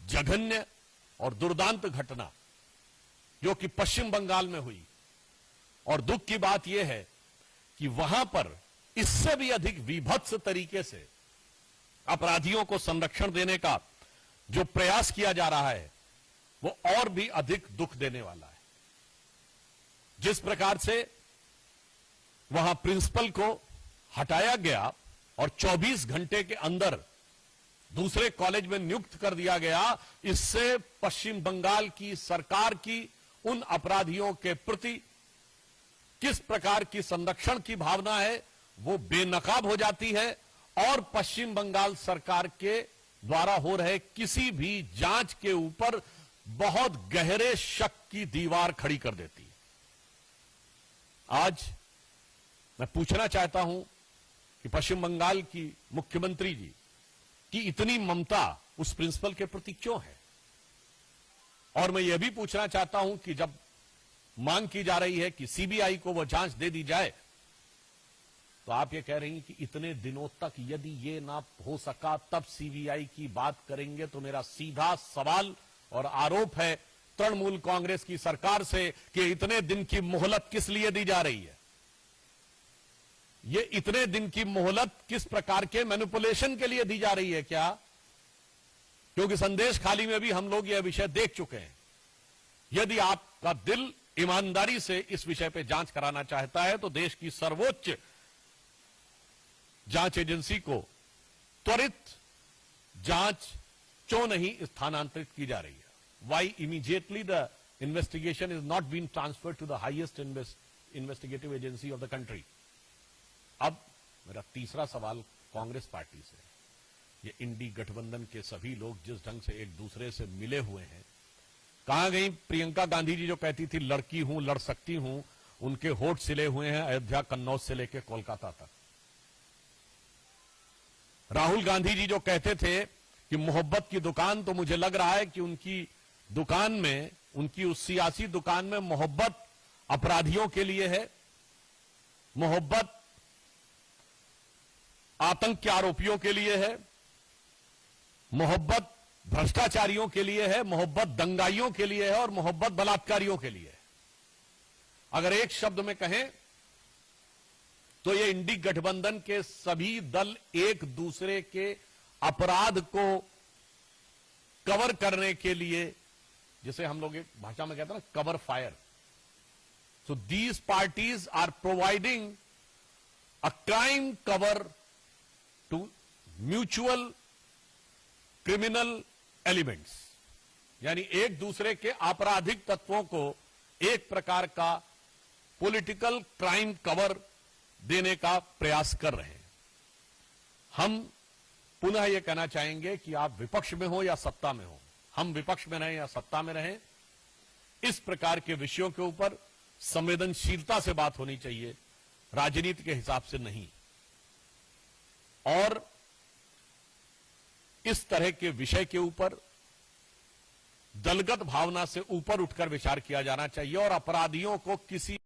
जघन्य और दुर्दांत घटना जो कि पश्चिम बंगाल में हुई, और दुख की बात यह है कि वहां पर इससे भी अधिक विभत्स तरीके से अपराधियों को संरक्षण देने का जो प्रयास किया जा रहा है वो और भी अधिक दुख देने वाला है। जिस प्रकार से वहां प्रिंसिपल को हटाया गया और 24 घंटे के अंदर दूसरे कॉलेज में नियुक्त कर दिया गया, इससे पश्चिम बंगाल की सरकार की उन अपराधियों के प्रति किस प्रकार की संरक्षण की भावना है वो बेनकाब हो जाती है, और पश्चिम बंगाल सरकार के द्वारा हो रहे किसी भी जांच के ऊपर बहुत गहरे शक की दीवार खड़ी कर देती है। आज मैं पूछना चाहता हूं कि पश्चिम बंगाल की मुख्यमंत्री जी की इतनी ममता उस प्रिंसिपल के प्रति क्यों है, और मैं यह भी पूछना चाहता हूं कि जब मांग की जा रही है कि सीबीआई को वो जांच दे दी जाए, तो आप ये कह रही हैं कि इतने दिनों तक यदि ये ना हो सका तब सीबीआई की बात करेंगे। तो मेरा सीधा सवाल और आरोप है तृणमूल कांग्रेस की सरकार से कि इतने दिन की मोहलत किस लिए दी जा रही है। ये इतने दिन की मोहलत किस प्रकार के मैनिपुलेशन के लिए दी जा रही है क्या? क्योंकि संदेश खाली में भी हम लोग यह विषय देख चुके हैं। यदि आपका दिल ईमानदारी से इस विषय पे जांच कराना चाहता है तो देश की सर्वोच्च जांच एजेंसी को त्वरित जांच क्यों नहीं स्थानांतरित की जा रही है? Why immediately the investigation is not been transferred to the highest investigative agency of the country? अब मेरा तीसरा सवाल कांग्रेस पार्टी से, ये इंडी गठबंधन के सभी लोग जिस ढंग से एक दूसरे से मिले हुए हैं, कहां गई प्रियंका गांधी जी जो कहती थी लड़की हूं लड़ सकती हूं? उनके होठ सिले हुए हैं अयोध्या कन्नौज से लेकर कोलकाता तक। राहुल गांधी जी जो कहते थे कि मोहब्बत की दुकान, तो मुझे लग रहा है कि उनकी दुकान में, उनकी उस सियासी दुकान में मोहब्बत अपराधियों के लिए है, मोहब्बत आतंक के आरोपियों के लिए है, मोहब्बत भ्रष्टाचारियों के लिए है, मोहब्बत दंगाइयों के लिए है और मोहब्बत बलात्कारियों के लिए है। अगर एक शब्द में कहें तो ये इंडी गठबंधन के सभी दल एक दूसरे के अपराध को कवर करने के लिए, जिसे हम लोग एक भाषा में कहते हैं ना, cover fire. So these parties are providing a crime cover to mutual criminal elements, यानी एक दूसरे के आपराधिक तत्वों को एक प्रकार का पॉलिटिकल क्राइम कवर देने का प्रयास कर रहे हैं। हम पुनः यह कहना चाहेंगे कि आप विपक्ष में हो या सत्ता में हो, हम विपक्ष में रहें या सत्ता में रहें, इस प्रकार के विषयों के ऊपर संवेदनशीलता से बात होनी चाहिए, राजनीति के हिसाब से नहीं। और इस तरह के विषय के ऊपर दलगत भावना से ऊपर उठकर विचार किया जाना चाहिए और अपराधियों को किसी